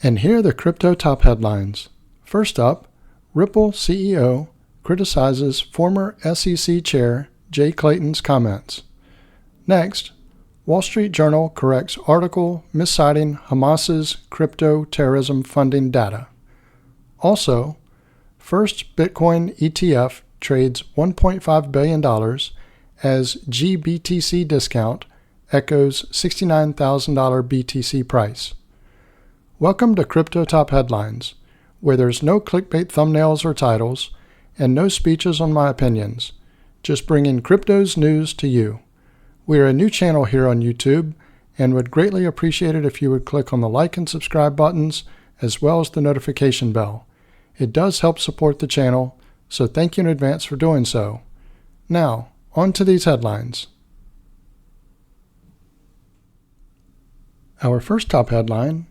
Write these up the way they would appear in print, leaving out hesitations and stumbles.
And here are the crypto top headlines. First up, Ripple CEO criticizes former SEC Chair Jay Clayton's comments. Next, Wall Street Journal corrects article misciting Hamas's crypto terrorism funding data. Also, first Bitcoin ETF trades $1.5 billion as GBTC discount echoes $69,000 BTC price. Welcome to Crypto Top Headlines, where there's no clickbait thumbnails or titles, and no speeches on my opinions, just bringing crypto's news to you. We are a new channel here on YouTube, and would greatly appreciate it if you would click on the like and subscribe buttons, as well as the notification bell. It does help support the channel, so thank you in advance for doing so. Now, on to these headlines. Our first top headline,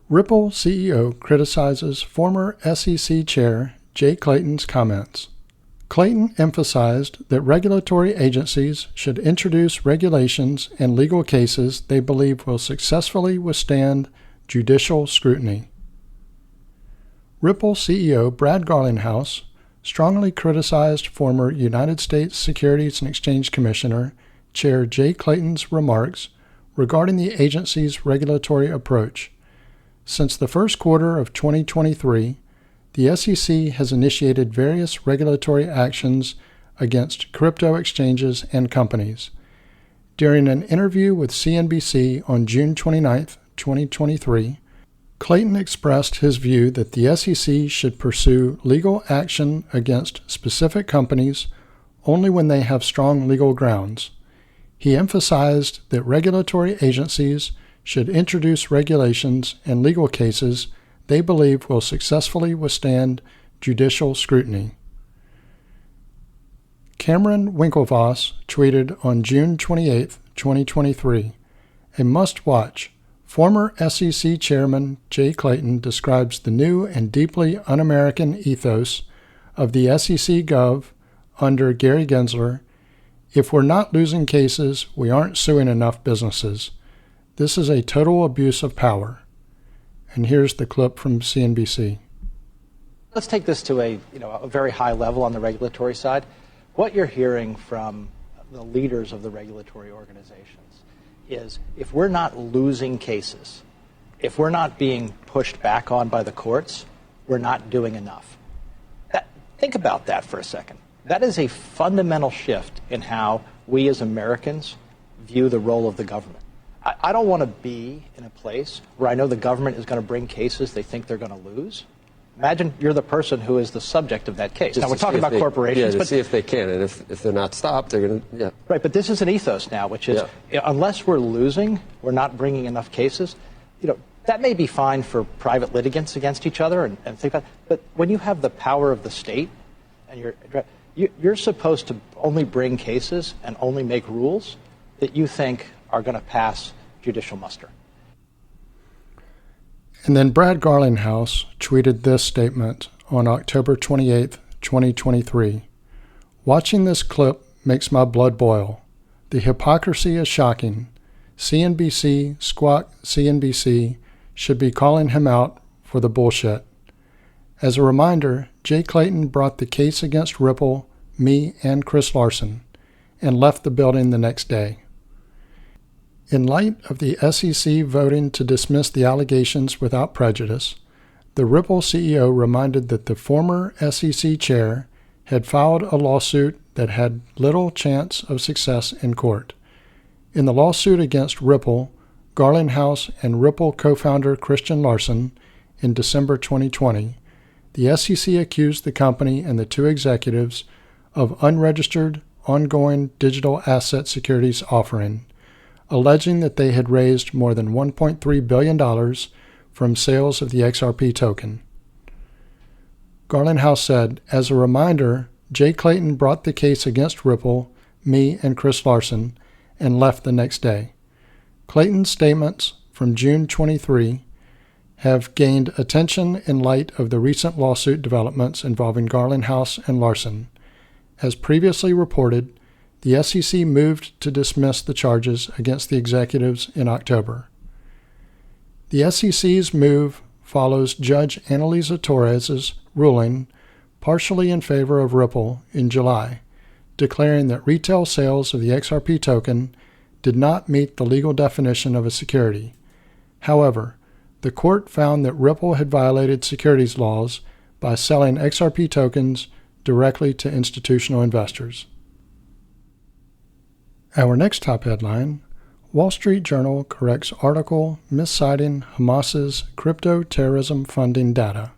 Ripple CEO criticizes former SEC Chair Jay Clayton's comments. Clayton emphasized that regulatory agencies should introduce regulations and legal cases they believe will successfully withstand judicial scrutiny. Ripple CEO Brad Garlinghouse strongly criticized former United States Securities and Exchange Commissioner Chair Jay Clayton's remarks regarding the agency's regulatory approach. Since the first quarter of 2023, the SEC has initiated various regulatory actions against crypto exchanges and companies. During an interview with CNBC on June 29, 2023, Clayton expressed his view that the SEC should pursue legal action against specific companies only when they have strong legal grounds. He emphasized that regulatory agencies should introduce regulations and legal cases they believe will successfully withstand judicial scrutiny. Cameron Winklevoss tweeted on June 28, 2023, a must-watch. Former SEC Chairman Jay Clayton describes the new and deeply un-American ethos of the SEC Gov under Gary Gensler. If we're not losing cases, we aren't suing enough businesses. This is a total abuse of power. And here's the clip from CNBC. Let's take this to a very high level on the regulatory side. What you're hearing from the leaders of the regulatory organizations is if we're not losing cases, if we're not being pushed back on by the courts, we're not doing enough. Think about that for a second. That is a fundamental shift in how we as Americans view the role of the government. I don't want to be in a place where I know the government is going to bring cases they think they're going to lose. Imagine you're the person who is the subject of that case. Now, we're talking about corporations. Yeah, to see if they can, and if they're not stopped, they're going to, yeah. Right, but this is an ethos now, which is unless we're losing, we're not bringing enough cases. That may be fine for private litigants against each other and things like that, but when you have the power of the state, and you're supposed to only bring cases and only make rules that you think are going to pass judicial muster. And then Brad Garlinghouse tweeted this statement on October 28, 2023. Watching this clip makes my blood boil. The hypocrisy is shocking. CNBC, squawk CNBC, should be calling him out for the bullshit. As a reminder, Jay Clayton brought the case against Ripple, me, and Chris Larsen, and left the building the next day. In light of the SEC voting to dismiss the allegations without prejudice, the Ripple CEO reminded that the former SEC chair had filed a lawsuit that had little chance of success in court. In the lawsuit against Ripple, Garlinghouse and Ripple co-founder Christian Larsen, in December 2020, the SEC accused the company and the two executives of unregistered, ongoing digital asset securities offering, alleging that they had raised more than $1.3 billion from sales of the XRP token. Garlinghouse said, as a reminder, Jay Clayton brought the case against Ripple, me, and Chris Larsen, and left the next day. Clayton's statements from June 23 have gained attention in light of the recent lawsuit developments involving Garlinghouse and Larsen. As previously reported, the SEC moved to dismiss the charges against the executives in October. The SEC's move follows Judge Annalisa Torres's ruling partially in favor of Ripple in July, declaring that retail sales of the XRP token did not meet the legal definition of a security. However, the court found that Ripple had violated securities laws by selling XRP tokens directly to institutional investors. Our next top headline: Wall Street Journal corrects article misciting Hamas's crypto terrorism funding data.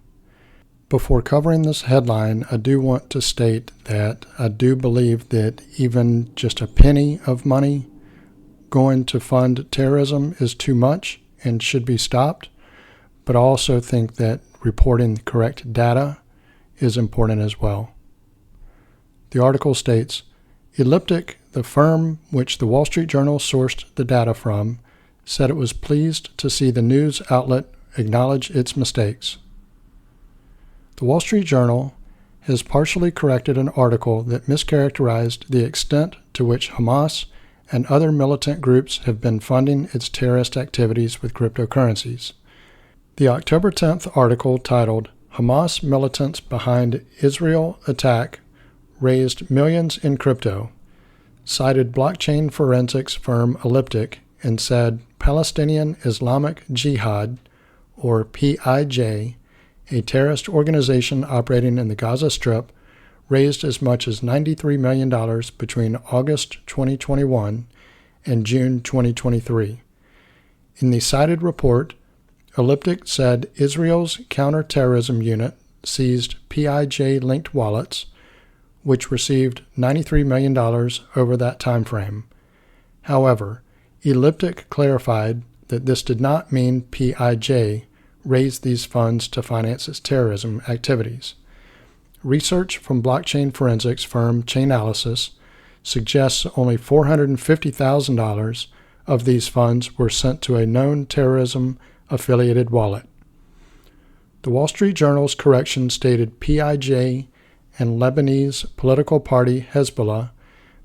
Before covering this headline, I do want to state that I do believe that even just a penny of money going to fund terrorism is too much and should be stopped, but I also think that reporting the correct data is important as well. The article states, Elliptic, the firm which the Wall Street Journal sourced the data from, said it was pleased to see the news outlet acknowledge its mistakes. The Wall Street Journal has partially corrected an article that mischaracterized the extent to which Hamas and other militant groups have been funding its terrorist activities with cryptocurrencies. The October 10th article titled Hamas Militants Behind Israel Attack Raised Millions in Crypto cited blockchain forensics firm Elliptic and said Palestinian Islamic Jihad, or PIJ, a terrorist organization operating in the Gaza Strip, raised as much as $93 million between August 2021 and June 2023. In the cited report, Elliptic said Israel's counterterrorism unit seized PIJ-linked wallets, which received $93 million over that time frame. However, Elliptic clarified that this did not mean PIJ raised these funds to finance its terrorism activities. Research from blockchain forensics firm Chainalysis suggests only $450,000 of these funds were sent to a known terrorism-affiliated wallet. The Wall Street Journal's correction stated PIJ and Lebanese political party Hezbollah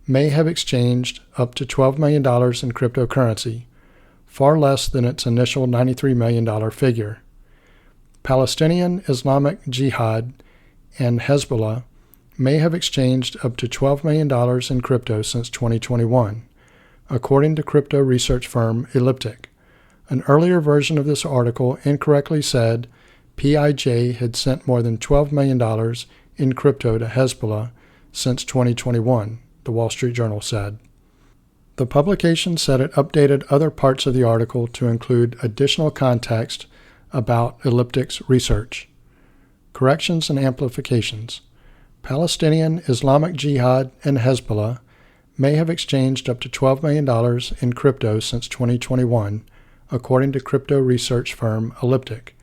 may have exchanged up to $12 million in cryptocurrency, far less than its initial $93 million figure. Palestinian Islamic Jihad and Hezbollah may have exchanged up to $12 million in crypto since 2021, according to crypto research firm Elliptic. An earlier version of this article incorrectly said PIJ had sent more than $12 million in crypto to Hezbollah since 2021, the Wall Street Journal said. The publication said it updated other parts of the article to include additional context about Elliptic's research. Corrections and amplifications. Palestinian Islamic Jihad and Hezbollah may have exchanged up to $12 million in crypto since 2021, according to crypto research firm Elliptic.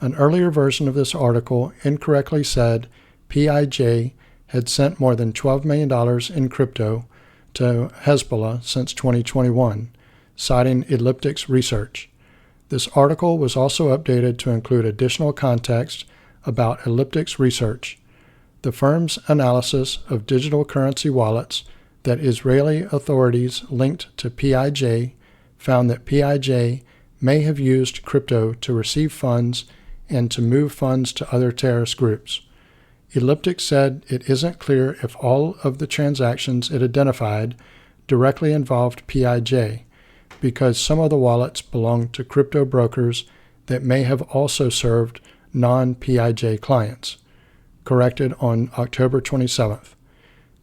An earlier version of this article incorrectly said PIJ had sent more than $12 million in crypto to Hezbollah since 2021, citing Elliptic's research. This article was also updated to include additional context about Elliptic's research. The firm's analysis of digital currency wallets that Israeli authorities linked to PIJ found that PIJ may have used crypto to receive funds and to move funds to other terrorist groups. Elliptic said it isn't clear if all of the transactions it identified directly involved PIJ, because some of the wallets belonged to crypto brokers that may have also served non-PIJ clients. Corrected on October 27th.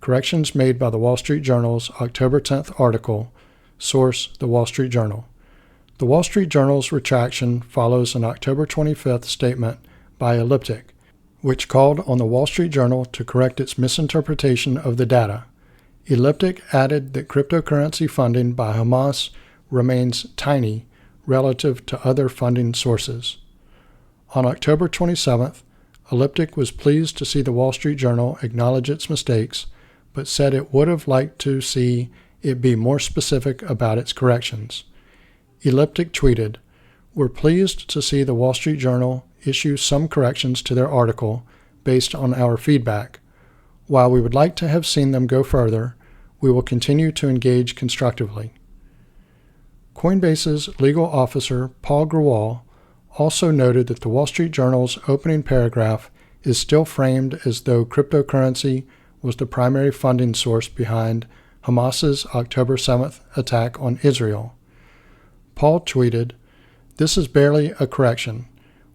Corrections made by the Wall Street Journal's October 10th article. Source: The Wall Street Journal. The Wall Street Journal's retraction follows an October 25th statement by Elliptic, which called on the Wall Street Journal to correct its misinterpretation of the data. Elliptic added that cryptocurrency funding by Hamas remains tiny relative to other funding sources. On October 27th, Elliptic was pleased to see the Wall Street Journal acknowledge its mistakes, but said it would have liked to see it be more specific about its corrections. Elliptic tweeted, "We're pleased to see the Wall Street Journal issue some corrections to their article based on our feedback. While we would like to have seen them go further, we will continue to engage constructively." Coinbase's legal officer, Paul Grewal, also noted that the Wall Street Journal's opening paragraph is still framed as though cryptocurrency was the primary funding source behind Hamas's October 7th attack on Israel. Paul tweeted, "This is barely a correction.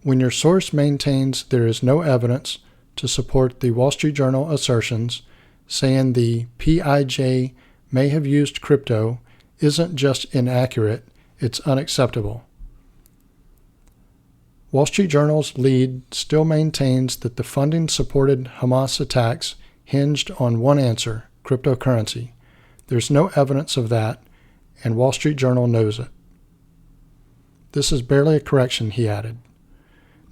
When your source maintains there is no evidence to support the Wall Street Journal assertions, saying the PIJ may have used crypto isn't just inaccurate, it's unacceptable." Wall Street Journal's lead still maintains that the funding supported Hamas attacks hinged on one answer, cryptocurrency. There's no evidence of that, and Wall Street Journal knows it. This is barely a correction, he added.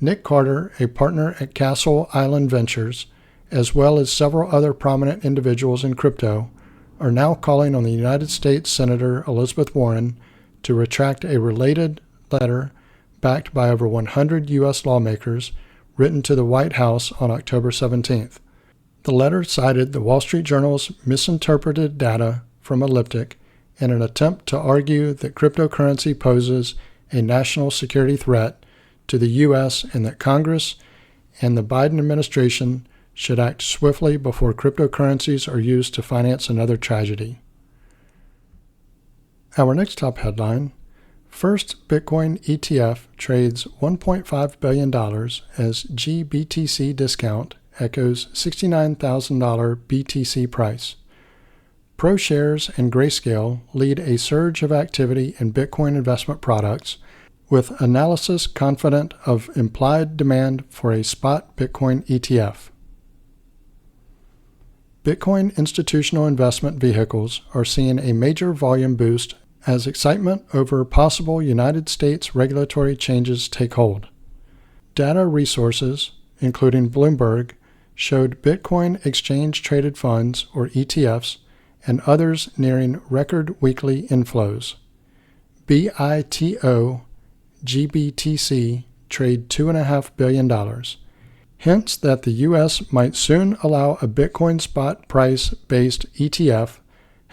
Nick Carter, a partner at Castle Island Ventures, as well as several other prominent individuals in crypto, are now calling on the United States Senator Elizabeth Warren to retract a related letter backed by over 100 U.S. lawmakers written to the White House on October 17th. The letter cited the Wall Street Journal's misinterpreted data from Elliptic in an attempt to argue that cryptocurrency poses a national security threat to the U.S. and that Congress and the Biden administration should act swiftly before cryptocurrencies are used to finance another tragedy. Our next top headline: First Bitcoin ETF trades $1.5 billion as GBTC discount echoes $69,000 BTC price. ProShares and Grayscale lead a surge of activity in Bitcoin investment products, with analysis confident of implied demand for a spot Bitcoin ETF. Bitcoin institutional investment vehicles are seeing a major volume boost as excitement over possible United States regulatory changes take hold. Data resources, including Bloomberg, showed Bitcoin exchange-traded funds, or ETFs, and others nearing record weekly inflows. BITO GBTC trade $2.5 billion, hints that the U.S. might soon allow a Bitcoin spot price-based ETF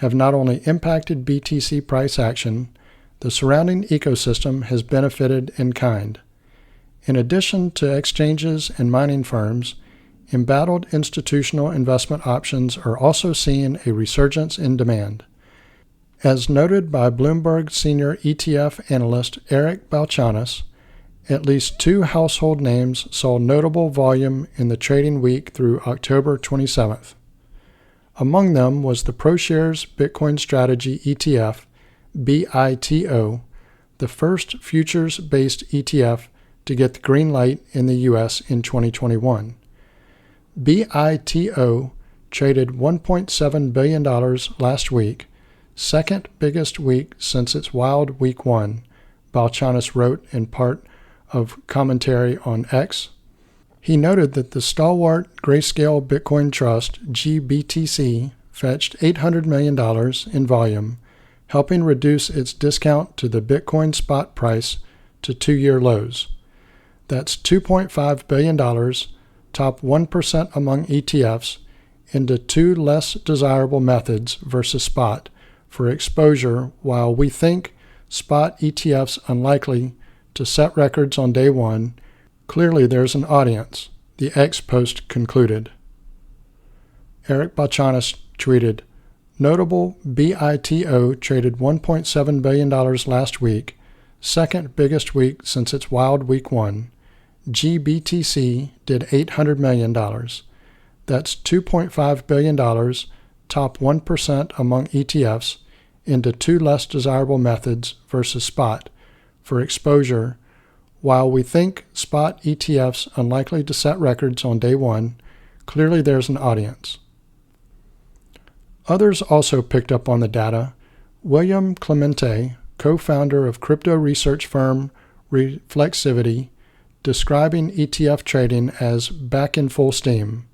have not only impacted BTC price action, the surrounding ecosystem has benefited in kind. In addition to exchanges and mining firms, embattled institutional investment options are also seeing a resurgence in demand. As noted by Bloomberg senior ETF analyst Eric Balchanas, at least two household names saw notable volume in the trading week through October 27th. Among them was the ProShares Bitcoin Strategy ETF, BITO, the first futures-based ETF to get the green light in the U.S. in 2021. BITO traded $1.7 billion last week, second biggest week since its wild week one, Balchanas wrote in part of commentary on X. He noted that the stalwart Grayscale Bitcoin Trust, GBTC, fetched $800 million in volume, helping reduce its discount to the Bitcoin spot price to two-year lows. That's $2.5 billion, top 1% among ETFs, into two less desirable methods versus spot for exposure, while we think spot ETFs unlikely to set records on day one. Clearly there's an audience, the X post concluded. Eric Balchanas tweeted, "Notable BITO traded $1.7 billion last week, second biggest week since its wild week one. GBTC did $800 million. That's $2.5 billion, top 1% among ETFs, into two less desirable methods versus spot for exposure, while we think spot ETFs unlikely to set records on day one. Clearly there's an audience." Others also picked up on the data. William Clemente, co-founder of crypto research firm Reflexivity, describing ETF trading as back in full steam.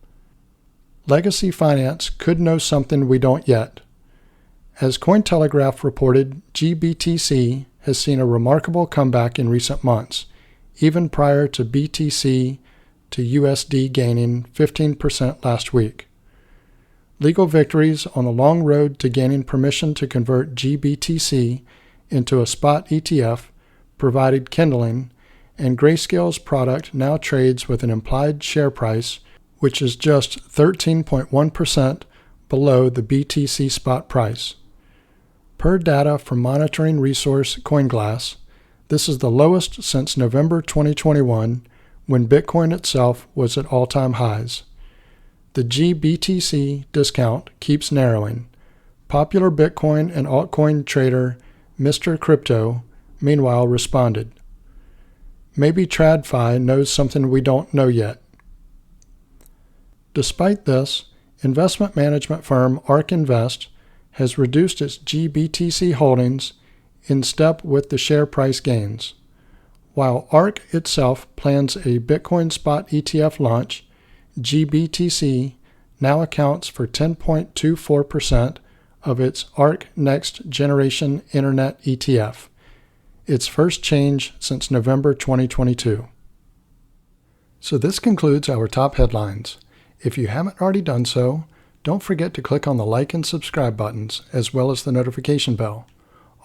Legacy finance could know something we don't yet. As Cointelegraph reported, GBTC has seen a remarkable comeback in recent months, even prior to BTC to USD gaining 15% last week. Legal victories on the long road to gaining permission to convert GBTC into a spot ETF provided kindling, and Grayscale's product now trades with an implied share price which is just 13.1% below the BTC spot price. Per data from monitoring resource CoinGlass, this is the lowest since November 2021, when Bitcoin itself was at all-time highs. The GBTC discount keeps narrowing. Popular Bitcoin and altcoin trader Mr. Crypto, meanwhile, responded. Maybe TradFi knows something we don't know yet. Despite this, investment management firm ARK Invest has reduced its GBTC holdings in step with the share price gains. While ARK itself plans a Bitcoin spot ETF launch, GBTC now accounts for 10.24% of its ARK Next Generation Internet ETF, its first change since November 2022. So this concludes our top headlines. If you haven't already done so, don't forget to click on the like and subscribe buttons, as well as the notification bell.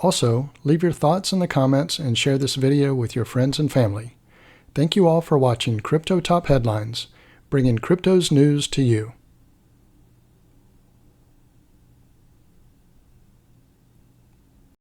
Also, leave your thoughts in the comments and share this video with your friends and family. Thank you all for watching Crypto Top Headlines, bringing crypto's news to you.